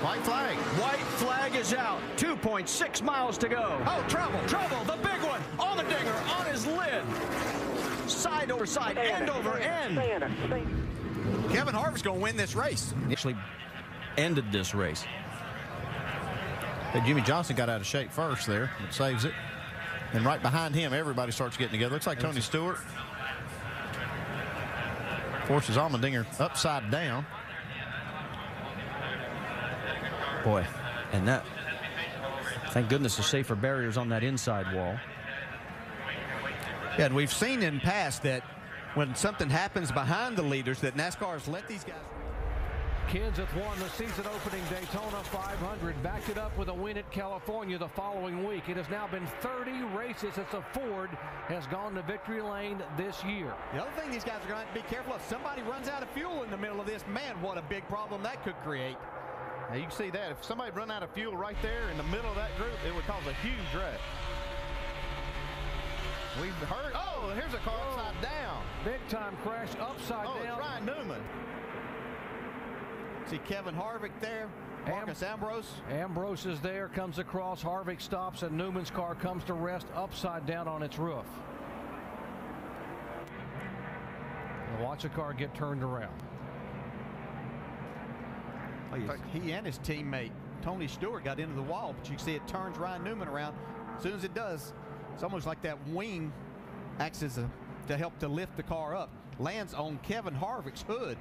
White flag. White flag is out. 2.6 miles to go. Oh, trouble. Trouble. The big one. Allmendinger on his lid. Side over side. End over end. Kevin Harvick's going to win this race. Actually ended this race. Hey, Jimmy Johnson got out of shape first there. It saves it. And right behind him, everybody starts getting together. Looks like Tony Stewart forces Allmendinger upside down. Boy, and that, thank goodness, the safer barriers on that inside wall. Yeah, and we've seen in the past that when something happens behind the leaders, that NASCAR's let these guys. Kansas won the season-opening Daytona 500, backed it up with a win at California the following week. It has now been 30 races since a Ford has gone to victory lane this year. The other thing these guys are going to have to be careful of, somebody runs out of fuel in the middle of this, man, what a big problem that could create. Now you can see that if somebody run out of fuel right there in the middle of that group, it would cause a huge wreck. We've heard, oh, here's a car upside down. Big time crash upside down. Oh, it's Ryan Newman. See Kevin Harvick there, Marcus Ambrose. Ambrose is there, comes across, Harvick stops, and Newman's car comes to rest upside down on its roof. And watch the car get turned around. In fact, he and his teammate Tony Stewart got into the wall, but you can see it turns Ryan Newman around. As soon as it does, it's almost like that wing acts as to help to lift the car up. Lands on Kevin Harvick's hood.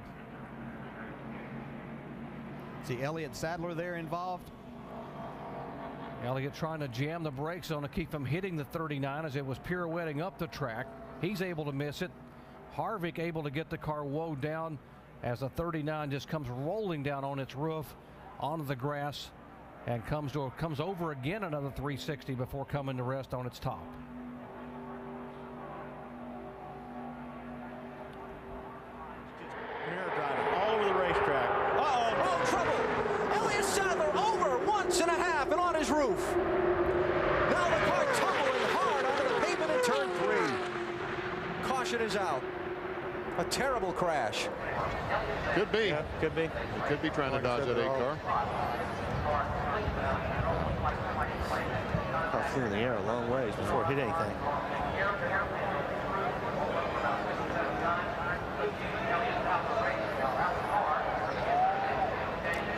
See Elliott Sadler there involved. Elliott trying to jam the brakes on to keep from hitting the 39 as it was pirouetting up the track. He's able to miss it. Harvick able to get the car woed down as the 39 just comes rolling down on its roof onto the grass and comes over again another 360 before coming to rest on its top. Mirror driving all over the racetrack. Oh, trouble. Elliott Sadler over once and a half and on his roof. Now the car tumbling hard onto the pavement in turn 3. Caution is out. A terrible crash. Could be. Yeah, could be. It could be trying to dodge that 8 car. Car flew in the air a long ways before it hit anything.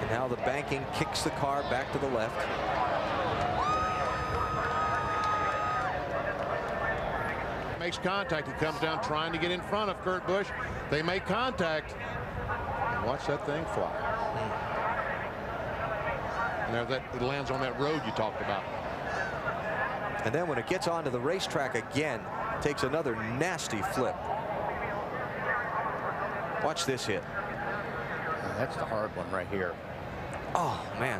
And now the banking kicks the car back to the left. Makes contact. He comes down trying to get in front of Kurt Busch. They make contact. And watch that thing fly. Now that it lands on that road you talked about. And then when it gets onto the racetrack again, takes another nasty flip. Watch this hit. That's the hard one right here. Oh, man.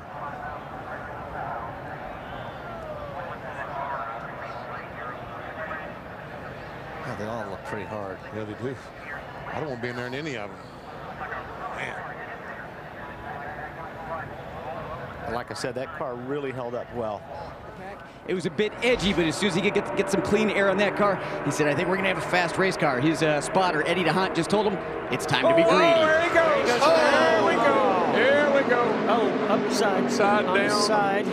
Oh, they all look pretty hard. Yeah, they do. I don't want to be in there in any of them. Man. And like I said, that car really held up well. It was a bit edgy, but as soon as he could get some clean air on that car, he said, I think we're going to have a fast race car. His spotter, Eddie DeHunt, just told him it's time to be greedy. There he goes. There we go. Here we go. Oh, upside. Side on down. The side.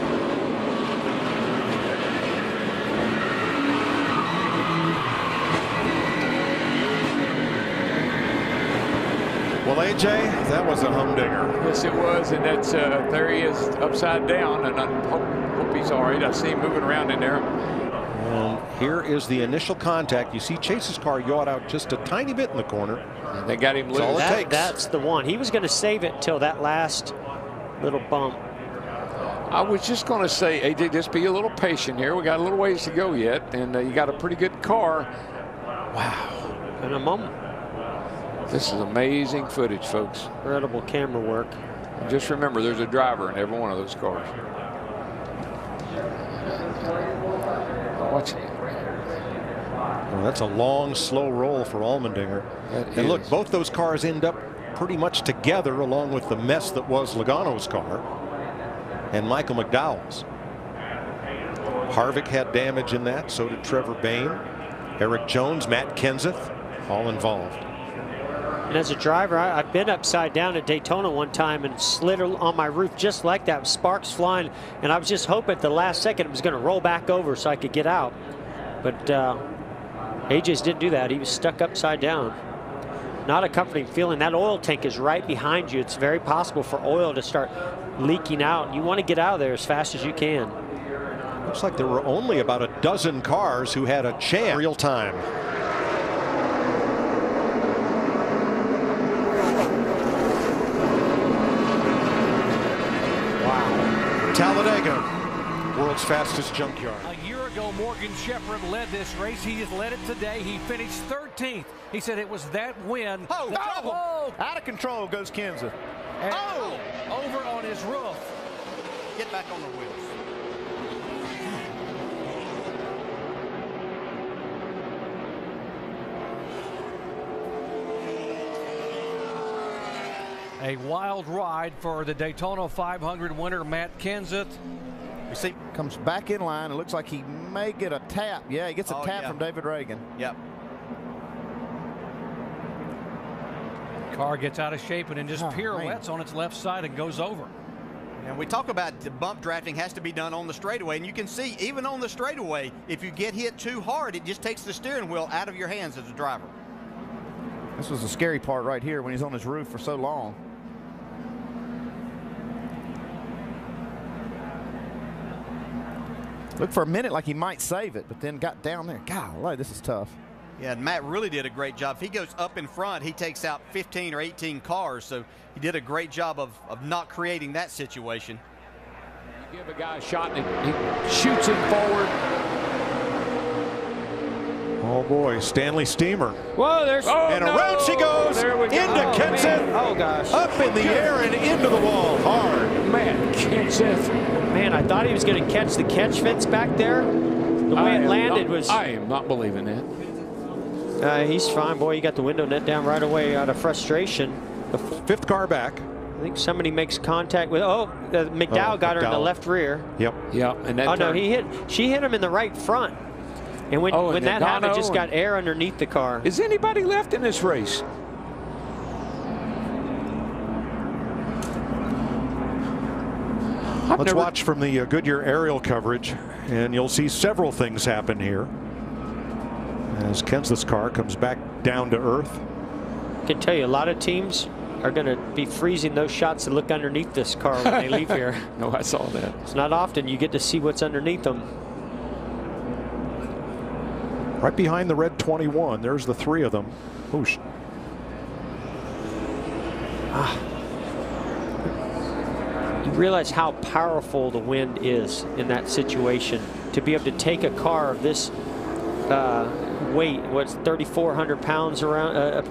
Well, AJ, that was a humdinger. Yes, it was, and that's there he is upside down, and I hope he's all right. I see him moving around in there. And here is the initial contact. You see Chase's car yawed out just a tiny bit in the corner. And they got him loose. That's all it takes. That's the one. He was going to save it till that last little bump. I was just going to say, AJ, just be a little patient here. We got a little ways to go yet, and you got a pretty good car. Wow. In a moment. This is amazing footage, folks. Incredible camera work. And just remember, there's a driver in every one of those cars. Watch it. Well, that's a long, slow roll for Allmendinger. And look, both those cars end up pretty much together, along with the mess that was Logano's car and Michael McDowell's. Harvick had damage in that. So did Trevor Bayne, Eric Jones, Matt Kenseth, all involved. And as a driver, I've been upside down at Daytona one time and slid on my roof just like that, sparks flying. And I was just hoping at the last second it was going to roll back over so I could get out. But AJ's didn't do that. He was stuck upside down. Not a comforting feeling. That oil tank is right behind you. It's very possible for oil to start leaking out. You want to get out of there as fast as you can. Looks like there were only about a dozen cars who had a chance. Real time. Wow. Talladega, world's fastest junkyard. A year ago, Morgan Shepherd led this race. He has led it today. He finished 13th. He said it was that win. Oh, trouble. Out of control goes Kenseth. And over on his roof. Get back on the wheels. A wild ride for the Daytona 500 winner, Matt Kenseth. You see, comes back in line. It looks like he may get a tap. Yeah, he gets a tap from David Reagan. Yep. Car gets out of shape and then just pirouettes on its left side and goes over. And we talk about the bump drafting has to be done on the straightaway, and you can see even on the straightaway, if you get hit too hard, it just takes the steering wheel out of your hands as a driver. This was the scary part right here when he's on his roof for so long. Looked for a minute like he might save it, but then got down there. Golly, this is tough. Yeah, and Matt really did a great job. If he goes up in front, he takes out 15 or 18 cars, so he did a great job of not creating that situation. You give a guy a shot and he shoots him forward. Oh boy, Stanley Steamer. Whoa, there's and around she goes into Kenseth. Oh gosh. Up in the air and into the wall hard. Man, Kenseth. Man, I thought he was going to catch the catch fence back there. The way it landed was... I am not believing that. He's fine, boy. You got the window net down right away out of frustration. The fifth car back. I think somebody makes contact with. McDowell got her in the left rear. Yep. Yeah. And that no, she hit him in the right front. And when that happened, it just got air underneath the car. Is anybody left in this race? Let's watch from the Goodyear aerial coverage, and you'll see several things happen here as Kenseth's car comes back down to earth. I can tell you, a lot of teams are going to be freezing those shots and look underneath this car when they leave here. No, I saw that. It's not often you get to see what's underneath them. Right behind the red 21, there's the three of them. Whoosh. You realize how powerful the wind is in that situation. To be able to take a car of this weight, what's 3,400 pounds around, approximately.